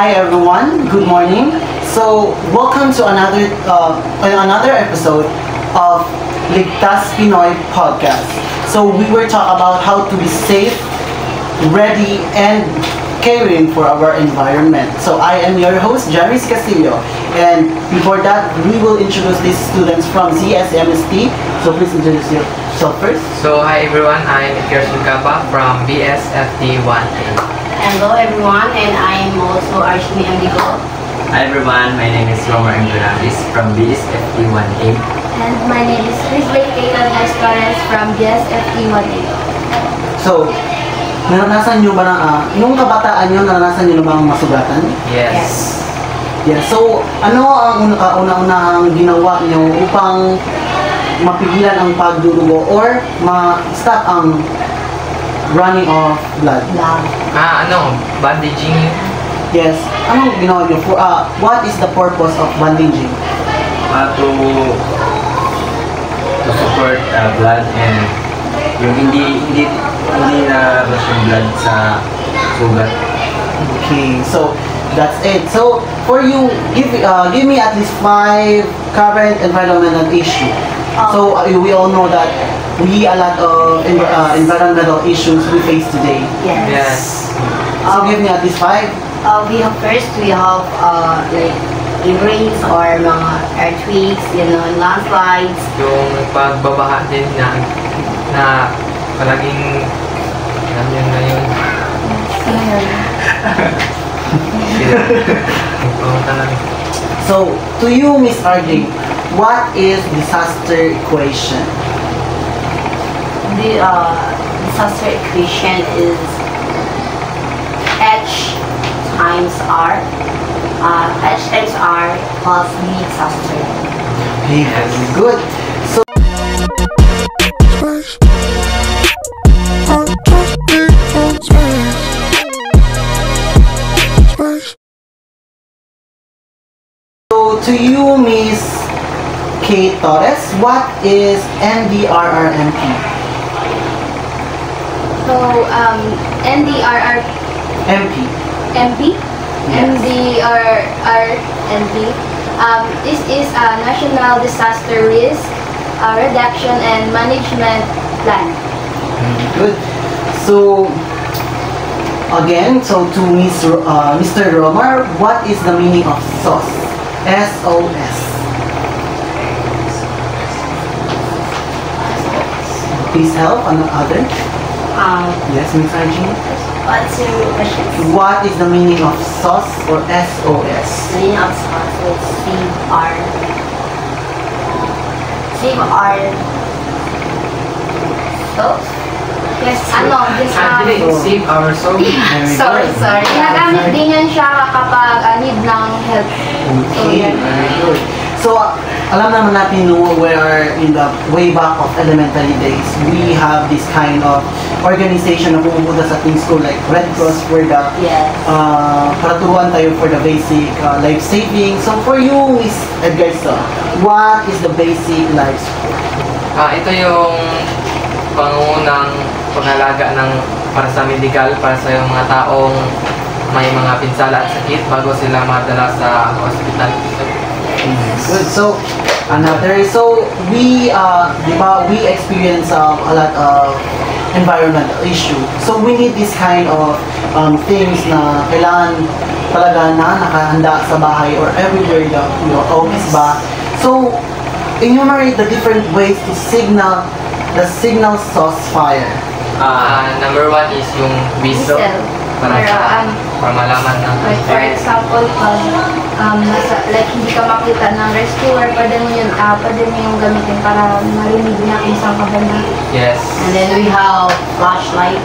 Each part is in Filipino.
Hi everyone, good morning. So, welcome to another episode of Ligtas Pinoy podcast. So, we will talk about how to be safe, ready, and caring for our environment. So, I am your host, Janice Castillo. And before that, we will introduce these students from ZSMST. So, please introduce yourself first. So hi everyone, I'm Iker Sukaba from BSFT 1A. Hello everyone, and I'm also Arshmi Ambigo. Hi everyone, my name is Romer Angunavis from BSFT 1A. And my name is Rizley Kailan Esparez from BSFT 1A. So, naranasan nyo ba nung kabataan nyo, naranasan nyo na bang masugatan? Yes. Yeah, so ano ang una-unahang ginawa nyo upang mapigilan ang pagdurugo or ma-stop ang running of blood? Bandaging. Yes. Anong ginawa nyo? What is the purpose of bandaging? To support blood and yung hindi na rush yung blood sa sugat. Okay, so that's it. So for you, give me at least 5 current environmental issue. So we all know that we a lot of environmental issues we face today. Yes. So give me at least 5. We have like rains or mga earthquakes, landslides. Yung pagbabaha din na palaging alam yun na yun. So to you, Miss RJ, what is disaster equation? The disaster equation is H times R. H times R plus the disaster. Okay, very good. So to you, Miss Kate Torres, what is NDRRMP? So, NDRR MP. MP? Yes. NDRRMP. This is a National Disaster Risk Reduction and Management Plan. Good. So, again, to Mr. Romar, what is the meaning of SOS? SOS. Please help another. Yes, Ms. Arjun. What's your question? What is the meaning of SOS or SOS? The meaning of SOS is save our souls. Yes, Save our soul. Sorry. Ginagamit din yan siya kapag need ng help. Okay, very good. So, alam naman natin we are in the way back of elementary days. We have this kind of organization na pumupunta sa ating school like Red Cross for the para turuan tayo for the basic life saving. So, for you, Miss Edgarsa, what is the basic life support? Ito yung pangunang pangalaga para sa medical, para sa yung mga taong may mga pinsala at sakit bago sila madala sa hospital. Good. So we we experience a lot of environmental issue. So we need this kind of things na kailangan talaga na nakahanda sa bahay or everywhere that office ba. So enumerate the different ways to signal SOS fire. Number 1 is yung whistle. Para malaman na. Like for example, like hindi ka makita ng rescuer, pwede mo yung gamitin para marinig na kung saan ka banda. Yes. And then we have flashlight.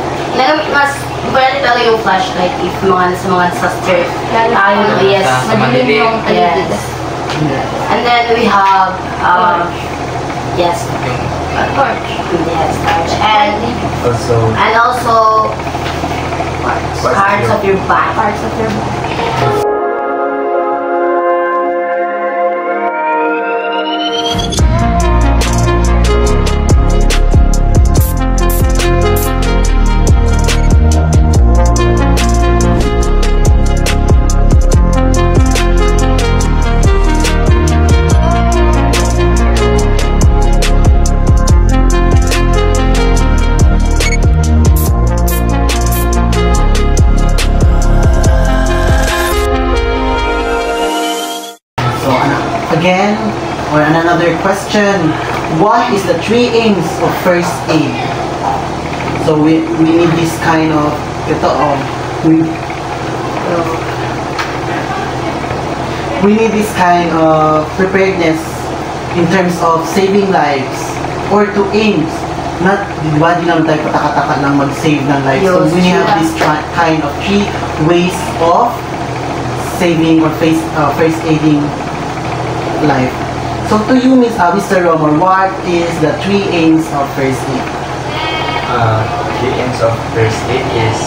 Mas pwede talaga yung flashlight if sa mga disaster. Yes. Madilim yung paligid. And then we have yes. Torch. Yes, torch. And also parts of your back. Parts of your body. another question. What is the 3 aims of first aid? So we need this kind of we need this kind of preparedness in terms of saving lives or to aims. Not, di ba, di naman tayo pataka-taka lang mag-save ng lives. So we have this kind of 3 ways of saving or first aiding life. So to you, Mr. Romor, what is the 3 aims of first aid? The aims of first aid is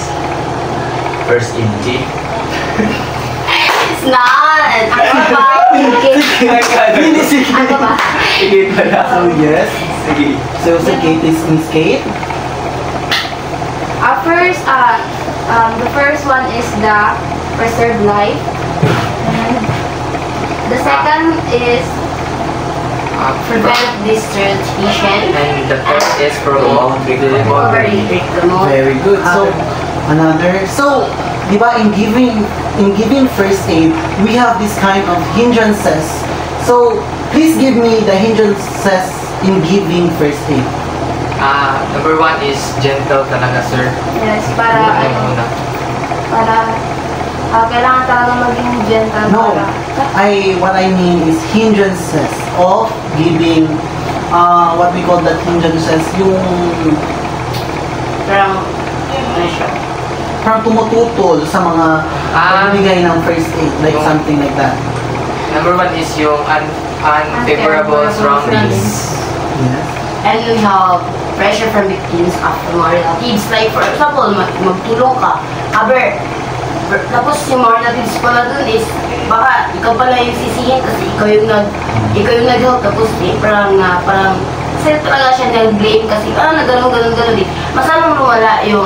first aid kit. It's not! Ano ba? Hindi, sige. Ano ba? Sige pala. So yes. Sige. So sa Kate is Miss Kate. The first one is the preserve life. The second is Prevent distribution. And the third is promote recovery. Very good. So di ba in giving first aid, we have this kind of hindrances. So please give me the hindrances in giving first aid. Number 1 is gentle talaga, sir. yes, para kailangan talaga maging gentle No, para what I mean is hindrances of giving, what we call that hindrances, yung Parang, ano siya? parang tumututol sa mga pagbibigay ng first aid, like something like that. Number 1 is yung unfavorable surroundings. Yes. And we have pressure from victims after mga relatives. Like for example, magtulong ka, tapos yung mga relatives pala dun is baka ikaw pala yung sisihin kasi ikaw yung nag-help, tapos parang kasi talaga siya nag-blame kasi ganun eh. Masalang lumala yung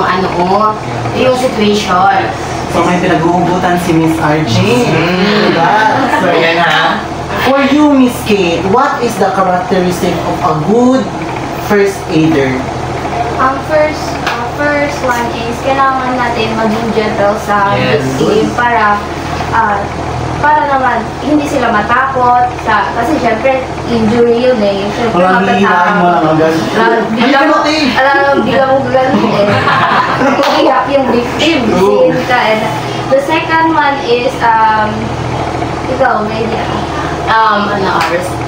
yung situation. So may pinag-uugutan si Miss RG. Diba? So Ayan ha. for you, Miss Kate, what is the characteristic of a good first aider? ang first one is kailangan natin maging gentle sa Yes. victim para naman hindi sila matakot kasi syempre injury yun eh. Syempre Walang hihilahin mo lang agad. bigla mo gagano eh. Iyak yung victim. True. And the second one is ikaw, maybe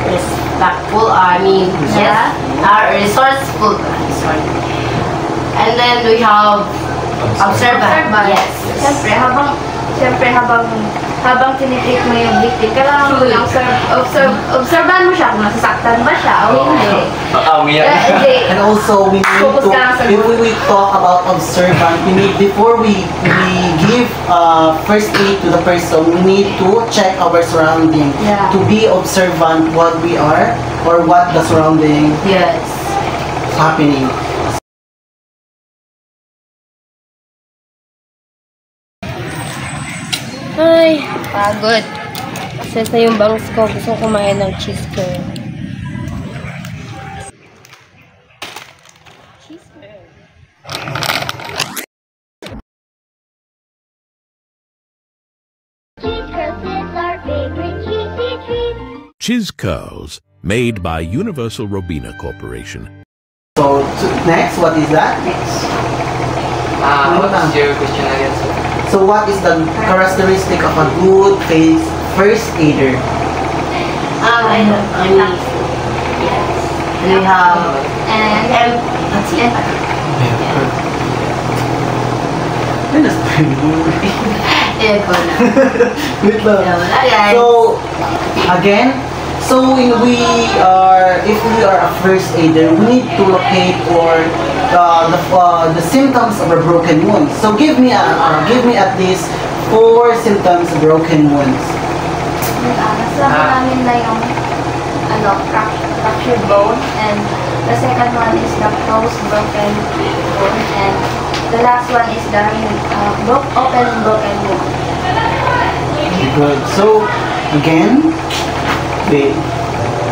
Respectful, Yeah. resourceful, sorry. And then we have observant. Yes. Siyempre habang tinitreat mo yung victim, kailangan mo lang obserbahan mo siya kung nasasaktan ba siya o hindi. Hindi. And also, we need Focus to, ka lang sa if we talk about observant, we need, before we give first aid to the person, we need to check our surrounding. Yeah. To be observant what we are or what the surrounding Yes. is happening. Ay, pagod. Sesa yung bangs ko. Gusto ko kumain ng cheese curl. Cheese Curls, made by Universal Robina Corporation. So, next, what is that? What's your question again, sir? So, what is the characteristic of a good first aider? Yes. We have empathy. Wait lang. Guys. So, again, if we are a first aider, we need to locate the symptoms of a broken wound. So give me at least 4 symptoms of broken wounds. Nasa namin na yung fractured bone, and the second one is the closed broken bone, and the last one is the open broken wound. Good. So, again, wait.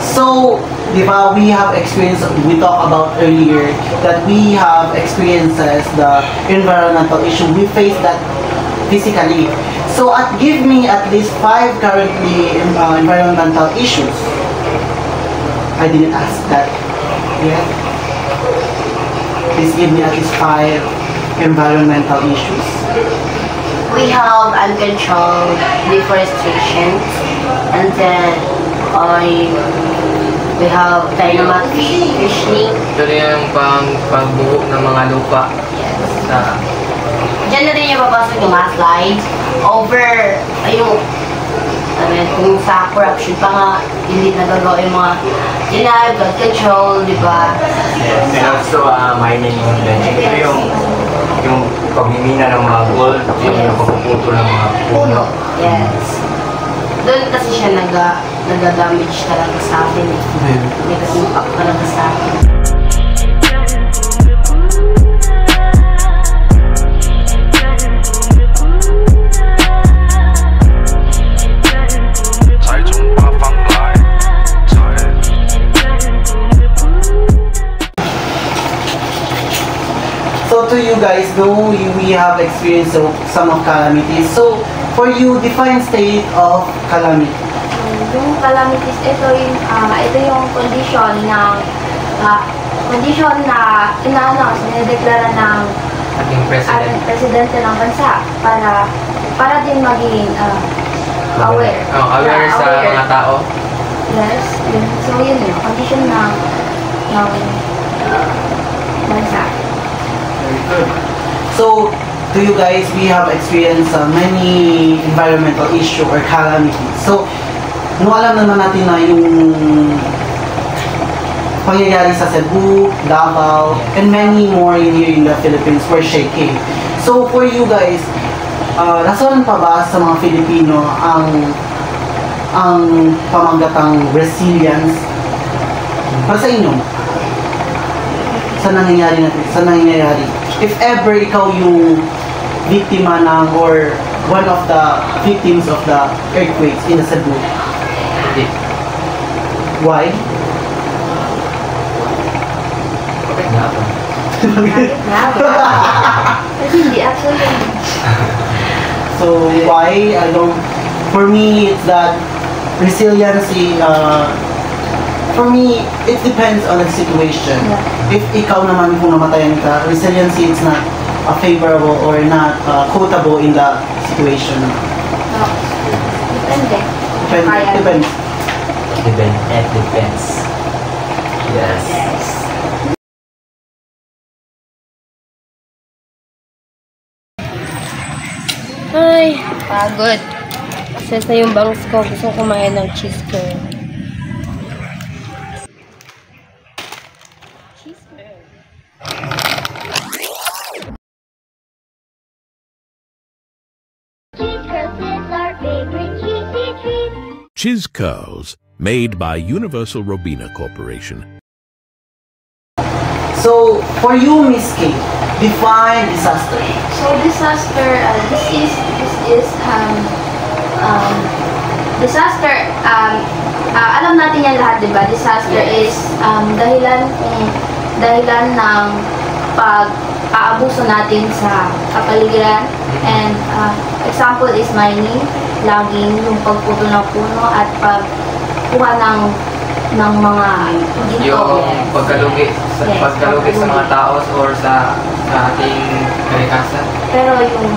So, di ba, we talked about earlier that we have experiences the environmental issue. We face that physically. So, give me at least 5 currently environmental issues. I didn't ask that yet. Please give me at least 5 environmental issues. We have uncontrolled deforestation, and then we have dynamite fishing. Ito rin yung pagbuo ng mga lupa. Sa, Diyan na rin yung papasok yung mga slides over yung kung sa corruption pa nga hindi nagagawa yung mga blood control, di ba? Yes, and also mining invention. Ito yung pagmimina ng mga gold, yung pagpuputo ng mga puno. Yes. Doon kasi siya nag-damage talaga sa akin. Nag-impact talaga sa akin. So to you guys, though we have experienced some of calamities, so for you, define state of calamity. Yung calamities, ito yung condition na sinideklara ng ating president. presidente ng bansa para din maging aware. Aware sa mga tao. Yes, yun. So yun yung condition ng bansa. Very good. So, to you guys, we have experienced many environmental issue or calamities. So, nung alam naman natin na yung pangyayari sa Cebu, Davao, and many more here in the Philippines were shaking. So, for you guys, nasalan pa ba sa mga Filipino ang pamagatang resilience? Para sa inyo, sa nangyayari. If ever ikaw yung biktima ng or one of the victims of the earthquakes in the Cebu. Why? Kasi hindi actually. So why? For me, it's that resiliency. For me, it depends on the situation. If ikaw naman kung namatayan ka, resiliency is not favorable or not quotable in the situation. Depende. Depends. It depends. Yes. Ay, pagod. Kasi na yung bangs ko. Gusto ko kumain ng cheese curl. Chiz Curls, made by Universal Robina Corporation. So, for you, Miss Kate, define disaster. So disaster, disaster, alam natin yan lahat, di ba? Disaster is dahilan ng pag-aabuso natin sa kapaligiran. And example is mining, logging, yung pagputo ng puno at pagkuha ng mga ginto. Yung pagkalugi sa mga tao or sa ating kalikasan. Pero yung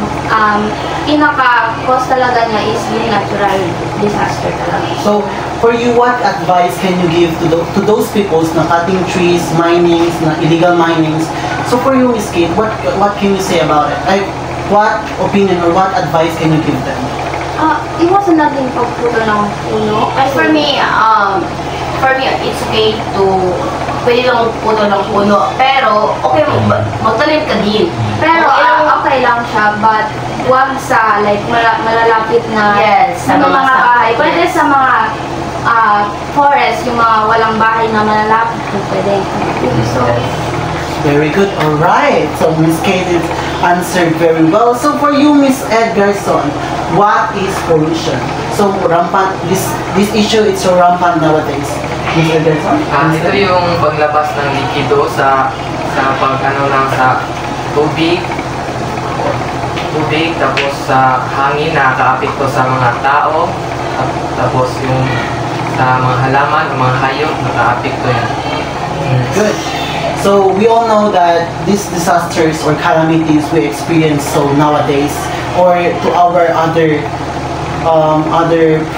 pinaka-cause talaga niya is yung natural disaster talaga. So, for you, what advice can you give to those peoples na cutting trees, minings, na illegal minings? So, for you, Miss Kate, what can you say about it? Like, what opinion or what advice can you give them? Iwasan natin pagputo ng puno. For me, it's okay to pwede lang puto ng puno, pero okay magtanim ka din. Pero okay lang siya, but wag sa like malalapit na sa mga bahay. Pwede yes. sa mga forest, yung mga walang bahay na malalapit, pwede. So, Very good. All right. So Miss Kate is answered very well. So for you, Miss Edgarson, what is pollution? So rampant. This issue is so rampant nowadays. Miss Edgarson. Ito yung paglabas ng likido sa sa tubig, tapos sa hangin na nakaapekto sa mga tao, tapos yung sa mga halaman o mga hayop, naka-apekto yan. Good. So we all know that these disasters or calamities we experience so nowadays, or to our other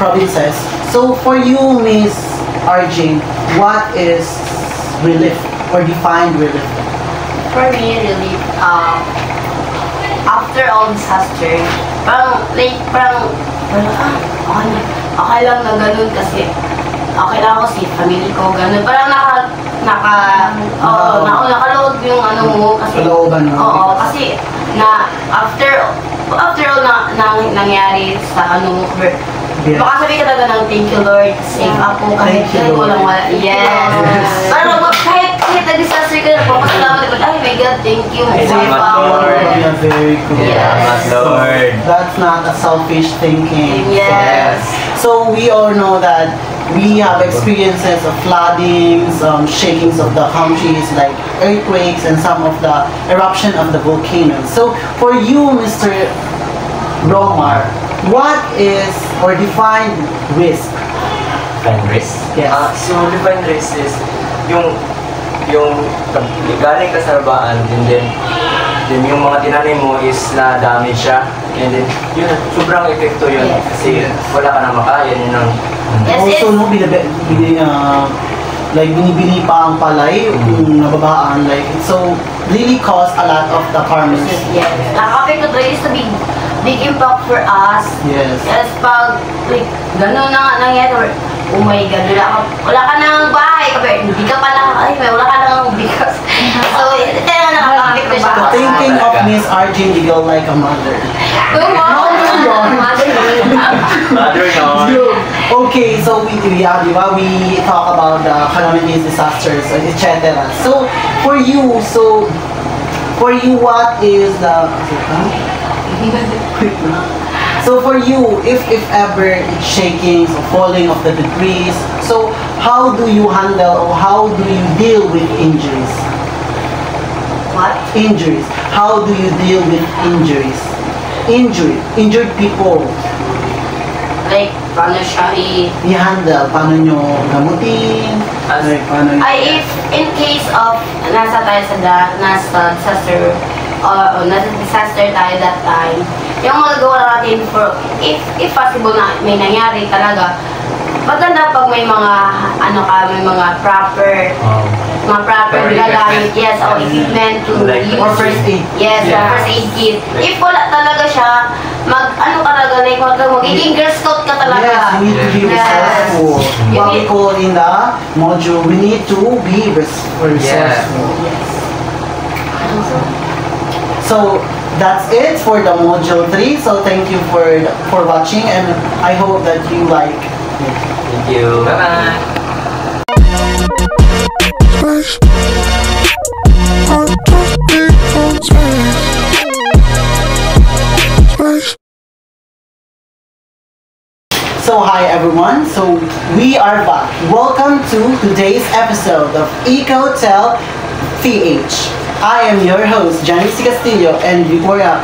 provinces. So for you, Miss RJ, what is relief or defined relief? For me, really, after all disaster, parang, okay lang na ganun kasi okay lang ako si family ko, ganun. Parang nakaload yung ano mo kasi Kalooban mo. oo, kasi after all nangyari sa ano mo, Yeah. baka sabi ka talaga ng thank you Lord, save ako kahit Thank you, walang wala. Yes. Yes. Parang kahit na-disaster ka, papasalamat ka, ay my God, thank you. Salamat, Lord. Yeah, very good. Yes. Lord. That's not a selfish thinking. Yes. So we all know that we have experiences of floodings, shakings of the countries, like earthquakes, and some of the eruption of the volcanoes. So for you, Mr. Romar, what is or define risk? Define risk? Yes. So, define risk is yung pag galing ka sa labaan, and then yung mga tinanim mo is na-damage siya, and then yun, sobrang epekto yun. Yes. Kasi wala ka na makain, yun ang Yes, Also, no, binibili pa ang palay, yung nababaan, like, so really cause a lot of the harms. Yes. Nakaka-apekto talaga is a big impact for us. Yes. Yes, pag like, gano'n na nangyari, or, oh my God, wala ka nang bahay, hindi ka pala, wala ka nang bigas. So, talaga nakaka-apekto siya. The thinking of Miss RJ Legal like a mother. Mother no. Okay, so we talk about the calamities, disasters, etc. So for you, what is the so for you, if ever shakings or falling of the debris, so how do you handle or how do you deal with injuries? What? Injuries. How do you deal with injuries? Injured people. Like, paano siya I-handle, paano nyo gamutin, like, paano if in case of nasa disaster nasa disaster tayo that time, yung magagawa natin for if possible na may nangyari talaga, maganda pag may mga may mga proper gagamit, yes, o equipment to Like use. or first aid. Yes, Yeah. first aid kit. If wala talaga siya, magiging Girl Scout ka talaga. Yes, we need to be Yes. resourceful. You What we need- call in the module, we need to be resourceful. Yes. So that's it for the module 3. So thank you for watching, and I hope that you like it. Thank you. Bye-bye! So hi everyone, so we are back. Welcome to today's episode of EcoTel PH. I am your host, Janice Castillo, and Victoria.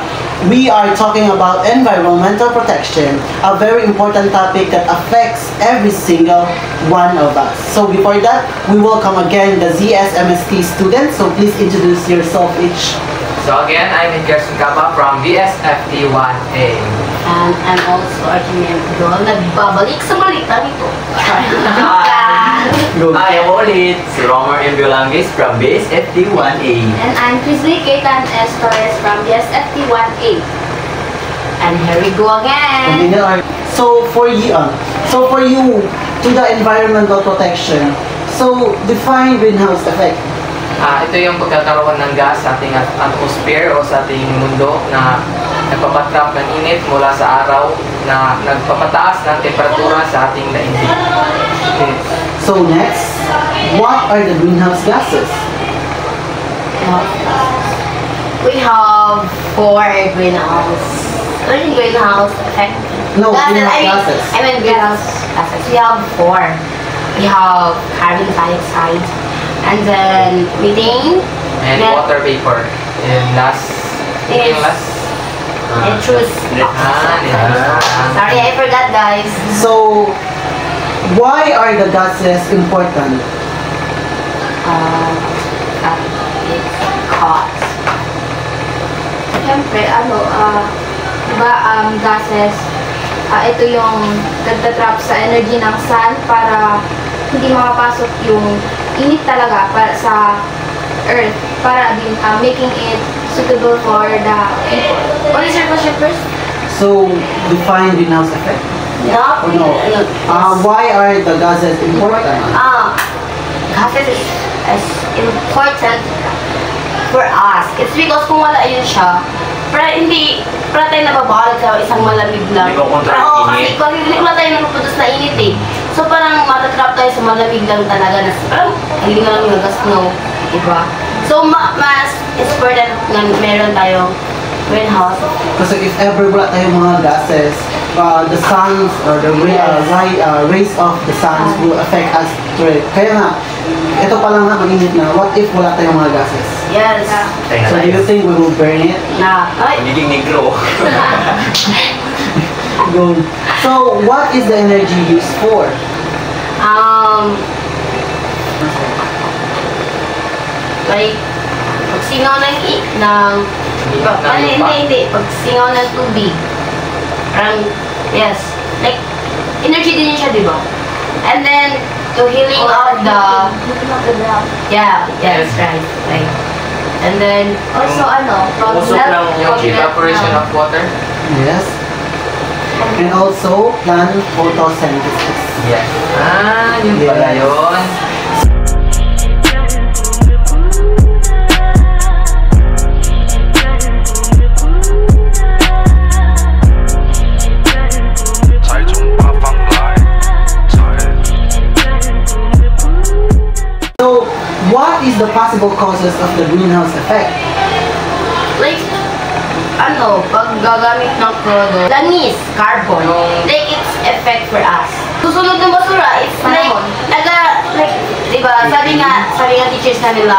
We are talking about environmental protection, a very important topic that affects every single one of us. So before that, we welcome again the ZSMST students, so please introduce yourself each. So again, I'm Gerson Kaba from VSFT 1A. And I'm also Arjun Dol, nagbabalik sa balita nito. Go. Hi, I'm ulit si Romer M. Biolangis from BSFT 1A. And I'm Crisley Kaitan S. Torres from BSFT 1A. And here we go again. So for you, to the environmental protection, so define greenhouse effect. Ito yung pagkakaroon ng gas sa ating atmosphere o sa ating mundo na nagpapatrap ng init mula sa araw na nagpapataas ng temperatura sa ating daigdig. So next, what are the greenhouse gases? We have 4 greenhouse. What is greenhouse effect? No, Gases, greenhouse gases. I mean greenhouse gases. We have 4. We have carbon dioxide, and then methane, And Net- water vapor. And last, Yes. yung last? nitrous oxide. Nitrous. Sorry, I forgot, guys. So why are the gases important? It's cause. Siyempre, diba, gases, ito yung nagtatrap sa energy ng sun para hindi makapasok yung init talaga para sa earth, para din making it suitable for the people. What is your question first? So, define greenhouse effect. No. Or no? Why are the gases important? Gases is important for us. It's because kung wala yun siya, para tayo nababalag sa isang malamig lang. Hindi ko control Oo, init. kasi hindi wala tayo napupuntos na init eh. So parang matatrap tayo sa malamig lang talaga na parang hindi nga lang yung snow, diba? So mas important na meron tayong greenhouse. Kasi if ever wala tayong mga gases, the suns or the rays of the suns will affect us through it. Kaya nga, ito pa lang nga mainit na, what if wala tayong mga gases? Yes. So do you think we will burn it? Na. Ay. Nagiging negro. Good. So what is the energy used for? Like, pagsingaw hindi. Pagsingaw ng tubig. Parang, yes. Like, energy din yun siya, di ba? And then, to healing of the... Yeah, yes, right. Right. And then, Also, Usok lang Yung evaporation of water. Yes. And also plant photosynthesis. Yes. Yun pala Yes. yun. So what is the possible causes of the greenhouse effect? like, pag gagamit ng product, langis, carbon, like, it's effect for us. Susunod ng basura, it's like, diba, sabi nga teachers na nila,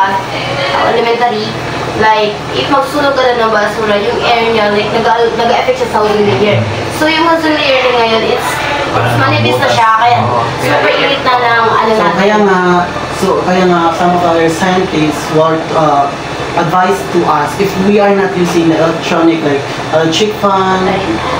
elementary, like, if magsunog ka na ng basura, yung air niya, like, nag-affect siya sa ozone layer. So, yung ozone layer na ngayon, it's manipis na siya, kaya super init na ng natin. Kaya nga some of our scientists were advised to us if we are not using the electric fan,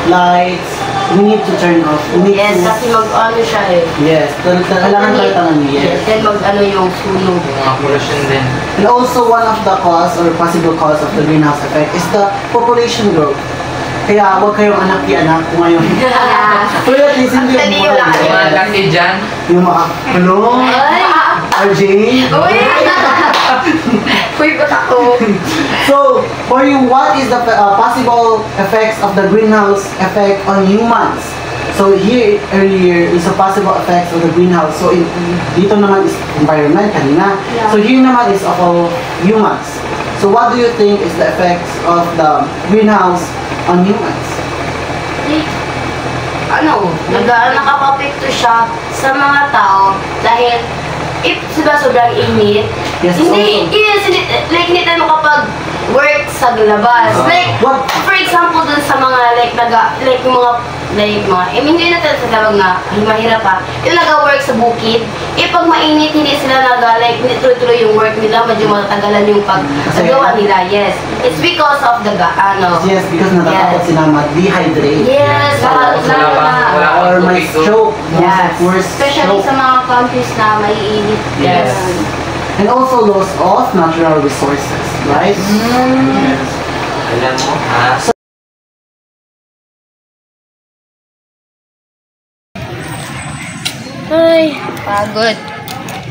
lights, we need to turn off. Yes, kasi mag-ano siya eh. Yes, kailangan tayo tangan. Yes. Then mag-ano yung sunog. Yung mga pollution din. And also one of the cause or possible cause of the greenhouse effect is the population growth. Kaya huwag kayong anak-i-anak ngayon. Pero at least hindi Actually, yung wala. Yung mga kasi dyan, yung mga, hello? Ay! RJ? Uy! Uy, ba't ako? So, for you, what is the possible effects of the greenhouse effect on humans? So here earlier is a possible effects of the greenhouse. So dito naman is environment kanina. Yeah. So here naman is of all humans. So what do you think is the effects of the greenhouse on humans? Nakaka-apekto siya sa mga tao dahil if sobrang init, Yes, hindi tayo makapag-work sa labas. Like, What? for example, dun sa mga, hindi na tayo sa na mahirap pa, yung nag-work sa bukid, pag mainit, hindi sila hindi tuloy-tuloy yung work nila, medyo matatagalan yung pag-gawa nila, yes. It's because of the, Yes, because natatakot sila ma-dehydrate. Yes, wala Or pang may tubig doon. stroke. Yes. Worst Especially stroke. sa mga countries na maiinit. Yes. And also loss of natural resources, right? Yes. Alam mo, Ay, pagod.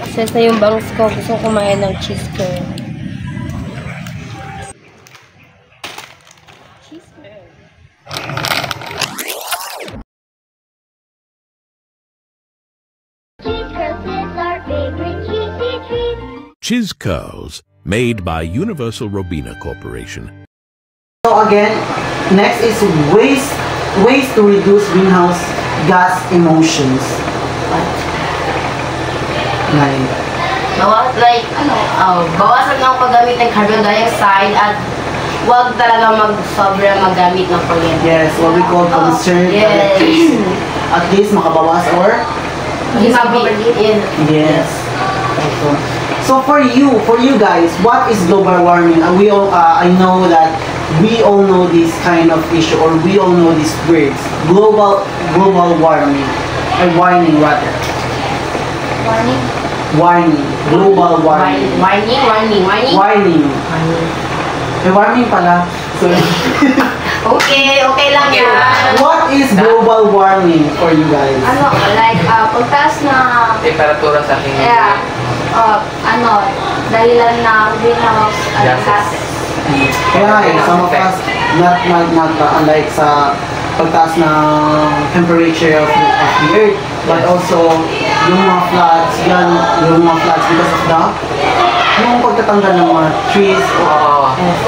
Kasi sa yung bangs ko, gusto ko kumain ng cheese curl. Chiz Curls, made by Universal Robina Corporation. So again, next is ways to reduce greenhouse gas emissions. Bawasan ang paggamit ng carbon dioxide at huwag talaga sobra magamit ng kuryente. Yes, what we call conserved Yes. electricity. At least makabawas or Hindi mabilis. Yes. So for you guys, what is global warming? We all, I know that we all know this kind of issue, or we all know these words. Global warming, or warning rather. Warning. Global warming. Warning. May warning pala. So, Okay lang yan. what is global warming for you guys? Ano, like, pagtaas na, Temperatura sa ating yeah, dahilan na greenhouse gases. Kaya some of us not unlike sa pagtaas ng temperature of the earth, but also yung mga floods, yung mga floods because of yung pagtatanggal ng mga trees.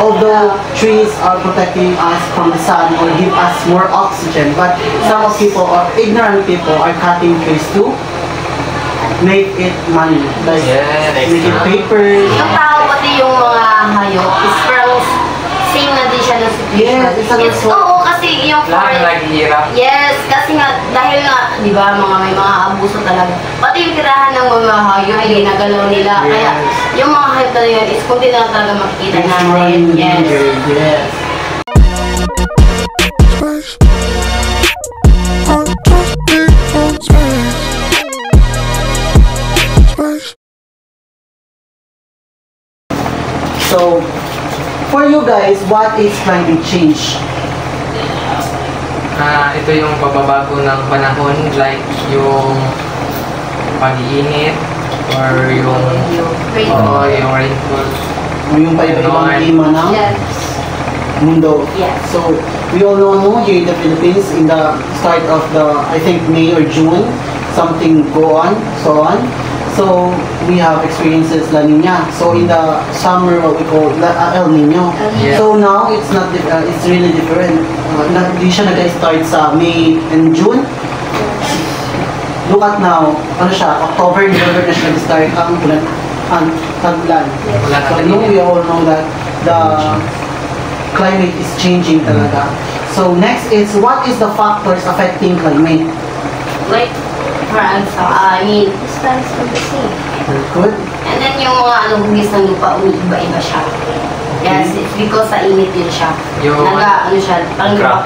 Although trees are protecting us from the sun or give us more oxygen, but some people or ignorant people are cutting trees to make it money, like make it paper. Yung tao pati yung mga hayop is from same na din siya ng situation. Yes, Oo, kasi yung lahat na naghihirap. Yes, kasi nga, dahil nga, di ba, may mga abuso talaga. Pati yung tirahan ng mga hayop, ay ginagalaw nila. Yes. Kaya, yung mga hayop talaga yun, is kunti na lang talaga makikita natin. Yes. Yes. So, for you guys, what is climate change? Ito yung pagbabago ng panahon, like yung pag-iinit or yung Rainfall. yung rainfall. Yung iba-ibang klima ng Yes. mundo. Yes. So, we all know here in the Philippines, in the start of I think May or June, something go on, so on. So, we have experiences La Nina. So, in the summer, what we call El Nino. Yes. So, now, it's not, it's really different. Hindi siya nag-start sa May and June. Look at now, October, November na siya nag-start ang bulan, taglan. So, we all know that the climate is changing talaga. So, next is, what is the factors affecting climate? Like, France, Distance from the sea. Very good. and then yung mga hugis ng lupa, umiiba-iba siya. Yes, it's because sa init din siya. Yung- Parang nag-crack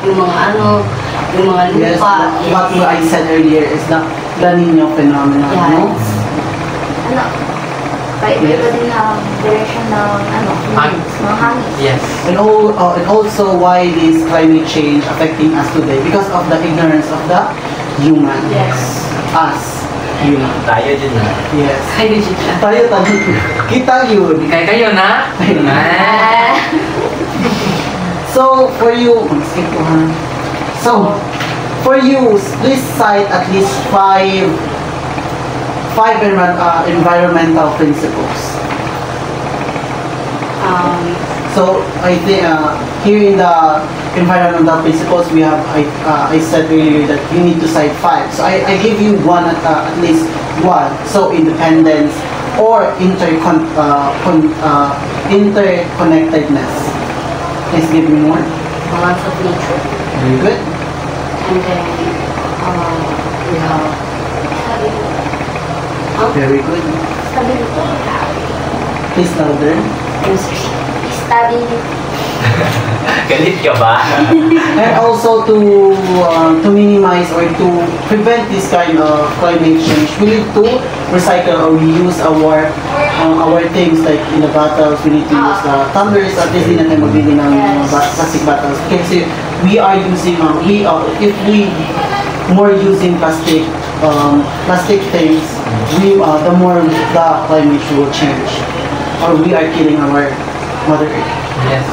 yung mga yung mga Yes, lupa. what I said earlier is the La Nina phenomenon, no? Yes. Paiba-iba din ang direction ng, mga hangin. Yes. And also why this climate change affecting us today because of the ignorance of the human. Yes. Us, human. Tayo din na. Yes. Ay, legit siya. Tayo. Kita yun. Kayo na? So, for you, please cite at least five environmental principles. So, I think here in the environmental principles, we have, I said earlier that you need to cite 5. So, I give you one at least one. So, independence or interconnectedness. Please give me more. Balance of nature. Very good. And then, we have Very good. Please louder. Stability. Galit ka ba? And also to minimize or to prevent this kind of climate change, we need to recycle or reuse our things like in the bottles. We need to use tumblers. At least hindi natin magbili ng plastic bottles. Kasi we are using if we more using plastic things, the more the climate will change, or we are killing our Mother Earth. Yes.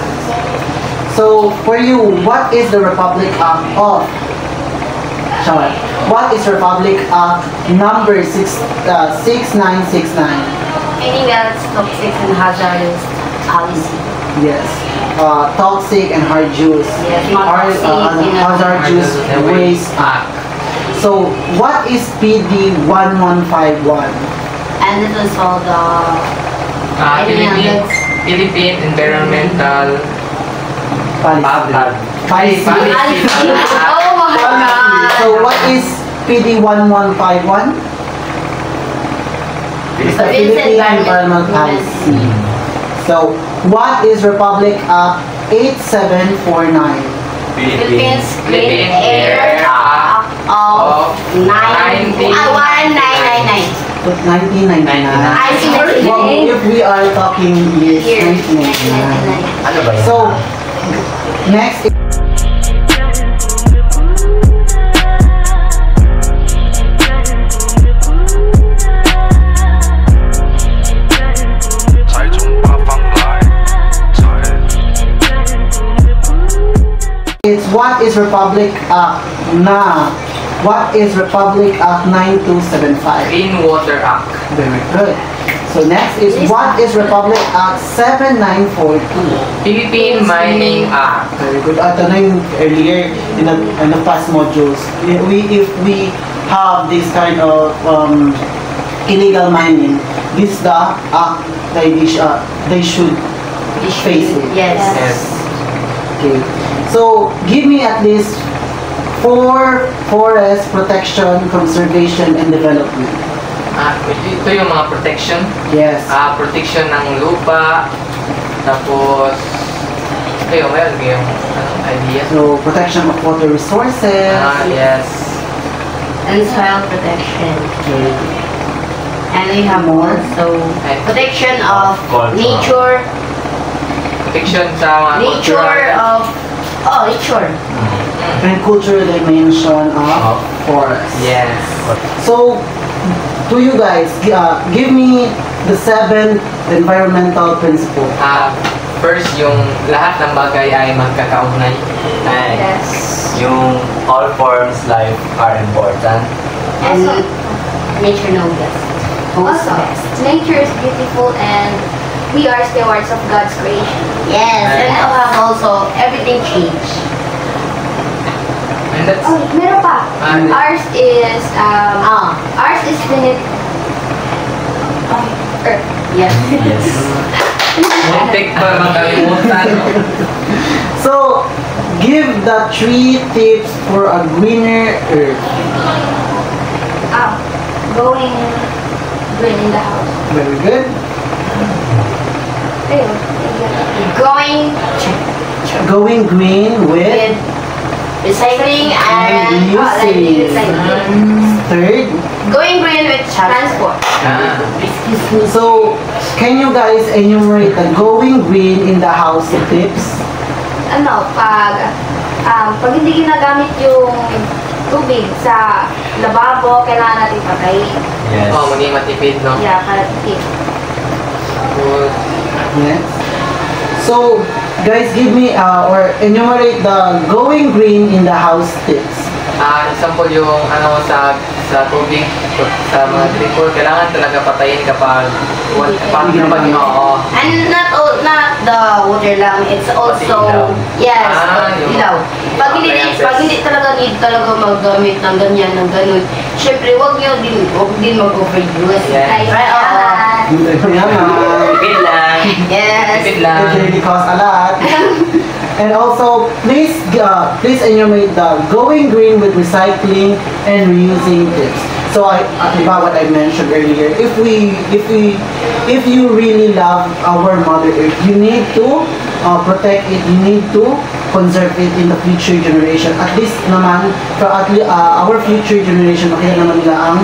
So, for you, what is the Republic Act of? What is Republic Act number 6969? anything that's toxic and hazardous policy. Yes. Toxic and hazardous. Yes, not Hazardous Waste Act. So, what is PD 1151? And this is all the Philippine Environmental Policy. Policy. Oh my God! So, what is PD 1151. It's the Philippine Environment Policy. So, what is Republic Act 8749? Philippines Clean Clean Air Air Act of 1999. 1999. I see Well, if we are talking years, Years, 1999. Ano ba yun? So, next is what is Republic Act na? What is Republic Act 9275? Clean Water Act. Very good. So next is what is Republic Act 7942? Philippine Mining Act. Very good. Ito na yung earlier in the past modules. If we have this kind of illegal mining, this is the act that they should face it. Yes. Yes. Okay. So give me at least 4 forest protection, conservation, and development. Ito yung mga protection. Yes. Protection ng lupa. Tapos, kayo, meron kayong idea? So protection of water resources. Yes. And soil protection. Okay. And we have More? also protection of Culture. nature. Protection sa mga Nature of... Oh, nature. And cultural dimension of forest. Yes. So, to you guys, give me the 7 environmental principles. First, yung lahat ng bagay ay magkakaugnay. And Yes. yung all forms life are important. And nature knows best. Also, nature is beautiful and we are stewards of God's creation. Yes, and to have also everything change. And that's... Oh, meron pa. Ours is finite. Earth. Yes. Yes. Muntik pa makalimutan. So, give the 3 tips for a greener earth. Going green in the house. Very good. Ayun. Going Going green with with recycling and reusing. Third, going green with transport. Excuse me. so can you guys enumerate the going green in the house tips? Pag hindi ginagamit yung tubig sa lababo, kailangan natin patayin. Yes. Maging matipid, no? Yeah, para tip. Tapos, Next. So, guys, give me or enumerate the going green in the house tips. example yung sa tubig, sa mga dripper, kailangan talaga patayin kapag oo. And not the water lang, it's also yes, yung ilaw. Pag hindi talaga need talaga maggamit ng ganyan ng ganun. Syempre, wag din mag-overuse. Yes. Right? Oo. Tipid lang. Yes. Tipid It lang. really costs a lot. And also, please enumerate the going green with recycling and reusing tips. So, diba what I mentioned earlier, if you really love our Mother Earth, you need to protect it, you need to conserve it in the future generation. At least naman, for our future generation, makita naman nila ang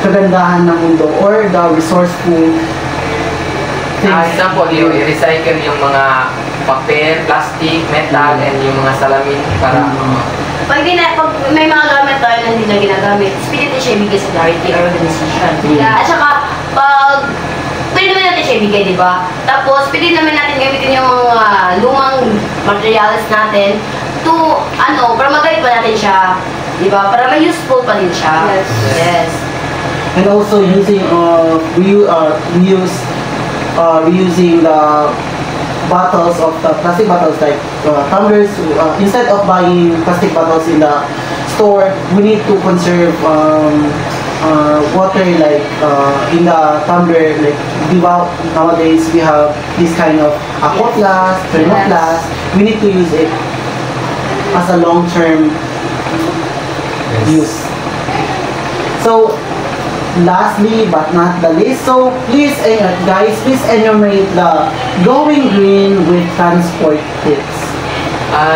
kagandahan ng mundo or the resourceful things. Example, yung i-recycle yung mga papel, plastic, metal, and yung mga salamin para Pag may mga gamit tayo na hindi na ginagamit, pwede natin siya ibigay sa charity or organization. At saka, pwede naman natin siya ibigay, di ba? Tapos, pwede naman natin gamitin yung mga lumang materials natin to, para magamit pa natin siya. Di ba? Para may useful pa din siya. Yes. Yes. And also using reusing the bottles of the plastic bottles like tumblers. Instead of buying plastic bottles in the store, we need to conserve water like in the tumbler. Like nowadays we have this kind of aquaplast, thermoplast. We need to use it as a long-term use. So, lastly but not the least, so please, guys, please enumerate the going green with transport tips.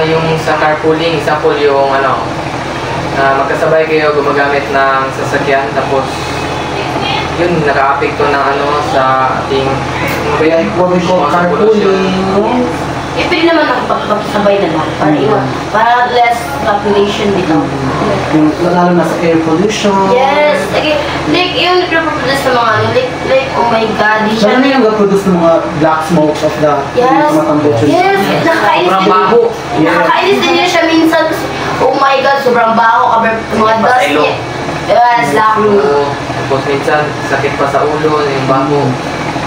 Yung sa carpooling, example yung magkasabay kayo gumagamit ng sasakyan, tapos yun, naka-apekto ng sa ating Like what we call carpooling. Pwede naman ang pagsabay na lang para less population dito. Yung lalo na sa air pollution. Yes, like yung nagpo-produce ng mga like oh my god, di siya Lalo na yung nag-produce ng mga black smoke of the yes, tumatambutso. yes, nakakainis din. baho. Nakakainis din yun siya minsan. Oh my god, sobrang baho, mga dust niya. Yes, lako. Tapos minsan, sakit pa sa ulo, yung baho.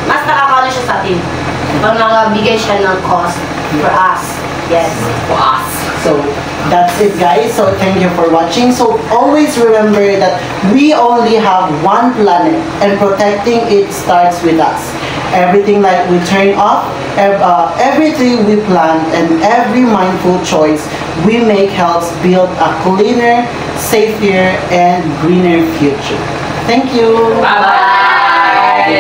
Mas nakakano siya sa atin. Pag nakabigay siya ng cost for us. Yes, for us. So that's it, guys. So thank you for watching. So always remember that we only have one planet and protecting it starts with us. Everything that we turn off, everything we plant, and every mindful choice we make helps build a cleaner, safer, and greener future. Thank you. Bye-bye!